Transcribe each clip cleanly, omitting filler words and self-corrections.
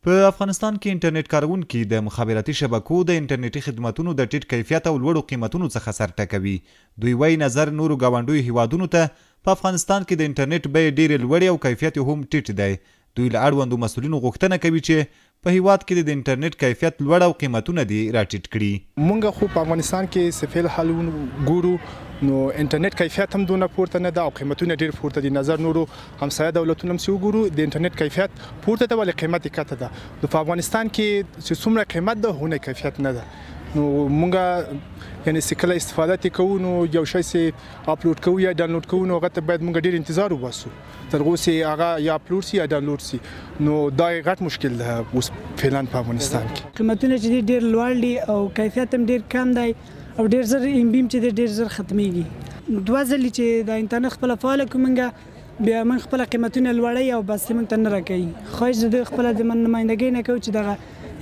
په افغانستان کې انټرنیټ کارونکي د مخابراتي شبکو د انټرنیټي خدماتونو د ټیټ کیفیت او لوړو قیمتونو څخه سر ټکوي. دوی وایي نظر نورو ګاونډیو هیوادونو ته په افغانستان کې د انټرنیټ بیې ډېرې لوړې او کیفیت هم ټیټ دی. دوی له اړوندو مسؤلینو غوښتنه کوي چې په هیواد کې د انټرنیټ کیفیت لوړ او قیمتونه دي راټیټ کړي. مونږ خو په افغانستان کې سفیل حل ګورو نو انټرنیټ کیفیت هم دونه پورته نه ده او قیمتونه ډیر پورته دي. نظر نورو همسایه دولتونو هم سی وګورو د انټرنیټ کیفیت پورته ده ولې قیمت کته ده. نو په افغانستان کې چې څومره قیمت ده هونه کیفیت نه ده. نو مونږ یعنی سکله استفاده کوو نو یو شی سي اپلوډ کوو یا ډاونلوډ کوو نو هغه ته باید مونږ ډیر انتظار وباسو تر اوسه هغه یا اپلوډ سي یا ډاونلوډ سي. نو دا غټ مشکل ده اوس فعلا په افغانستان کې. قیمتونه چې ډیر لوړ دي او کیفیت هم ډیر کم دی او ډیر زر ام بي چې ډیر زر ختميږي. دوه ځلې چې د انټرنیټ خپل فعال کومنګ بیا من خپل قیمتونه لوړی او بس موږ ته نه راکوي. خو د خپل د نمائندګۍ نه کوي چې دغه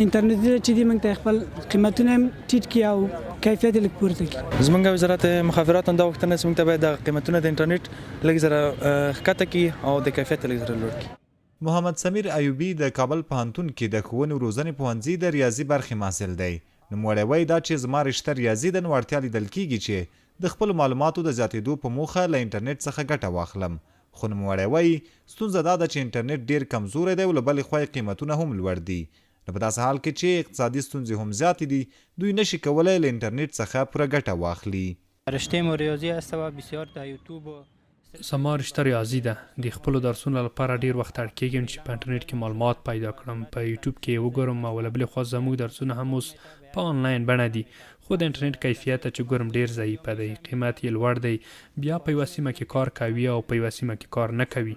انټرنیټ چې دی موږ ته خپل قیمتونه ټیټ کړي او کیفیت یې لږ پورته کړي. زموږ وزارت مخابرات هم دا غوښتنه چې موږ ته باید د قیمتونه د انټرنیټ لږ زره ښکته کړي او د کیفیت لږ زره لوړ کړي. محمد سمیر ایوبي د کابل پوهنتون کې د ښوونې او روزنې پوهنځي د ریاضي برخې محصل دی. نوموړی وایي دا چې زما رشته ریاضي ده نو اړتیا لیدل کېږي چې د خپلو معلوماتو د زیاتېدو په موخه له انټرنیټ څخه ګټه واخلم. خو نوموړی وایي ستونزه دا ده چې انټرنیټ ډېر کمزوری دی او له بلې خوا قیمتونه هم لوړ دي. نو په داسې حال کې چې اقتصادي ستونزې هم زیاتې دي دوی نشي کولی له انټرنیټ څخه پوره ګټه واخلي. رشته مو ریاضی است و بسیار در یوتیوب زما رشته ریاضي ده. د خپلو درسونو لپاره ډیر وخت اړ کېږم چې په انټرنیټ کې معلومات پیدا کړم. په یوټیوب کې وګورم او له بلې خوا زموږ درسونه هم اوس په آنلاین بڼه دي. خو د انټرنیټ کیفیت چې ګورم ډیر ضعیفه دی. قیمت یې لوړ دی. بیا په یوه سیمه کې کار کوي او په یوه سیمه کې کار نه کوي.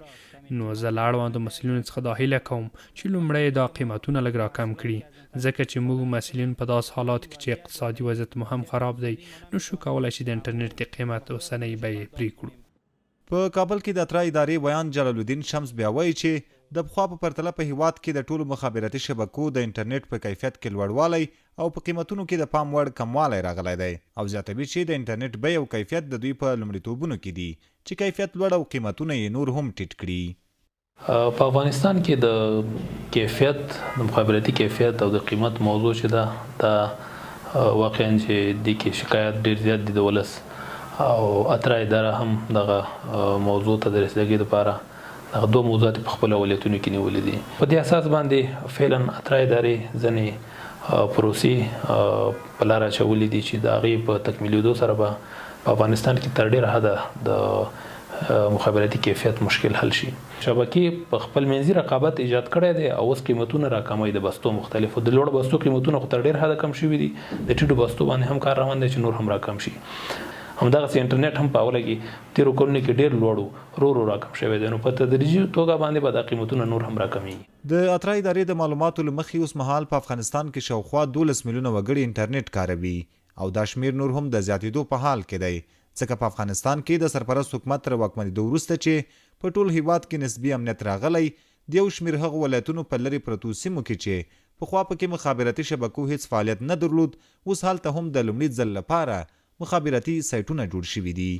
نو زه له اړوندو مسؤلینو څخه دا هیله کوم چې لومړی دا قیمتونه لږ راکم کړي ځکه چې موږ مسؤلین په داسې حالاتو کې چې اقتصادي وضعیت مو هم خراب دی نو شو کولی چې د انټرنیټ د قیمت اوسنۍ بیې پرې کړو. په کابل کې د اترا ادارې ویان جلال الدین شمس بیا وایي چې د پخوا په پرتله په هیواد کې د ټولو مخابراتي شبکو د انټرنیټ په کیفیت کې لوړوالی او په قیمتونو کې د پام وړ کموالی راغلی دی او زیاتوي چې د انټرنیټ بیې او کیفیت د دوی په لومړیتوبونو کې دي چې کیفیت لوړ او قیمتونه یې نور هم ټیټ کړي. په افغانستان کې د کیفیت د مخابراتي کیفیت او د قیمت موضوع چې ده دا واقعا چې د کې شکایت ډیر زیات دي د ولس او اترا اداره هم دغه موضوع ته د رسیدګۍ لپاره دغه دوه موضوعات په خپل ولایتونو کې نیولې دي. په دې اساس باندې فعلا اترا ادارې ځینې پروسې په لاره اچولې دي چې د هغې په تکمیلېدو سره به په افغانستان کې تر ډېره حده د مخابراتي کیفیت مشکل حل شي. شبکې په خپل منځي رقابت ایجاد کړی دی او اوس قیمتونه راکموي د بستو مختلفو. د لوړ بستو قیمتونه خو تر ډېر حده کم شوي دي. د ټیټو بستو باندې هم کار روان دی چې نور هم راکم شي. همدغسې انټرنیټ هم په اوله کې تېرو کلونو کې ډېر لوړ ورو راکم شوی دی نو په تدریجي توګه باندې به دا قیمتونه نور هم راکمیږي. د اترا ادارې د معلوماتو له مخې اوس مهال په افغانستان کې شاوخوا 12 میلیونه وګړي انټرنیټ کاروي او دا شمیر نور هم د زیاتېدو په حال کې دی ځکه په افغانستان کې د سرپرست حکومت تر واکمنېدو وروسته چې په ټول هیواد کې نسبي امنیت راغلی د یو شمیر هغو ولایتونو په لرې پرتو سیمو کې چې پخوا پکې مخابراتي شبکو هیڅ فعالیت نه درلود اوس هلته هم د لومړي ځل لپاره مخابراتي سایټونه جوړ شوي دي.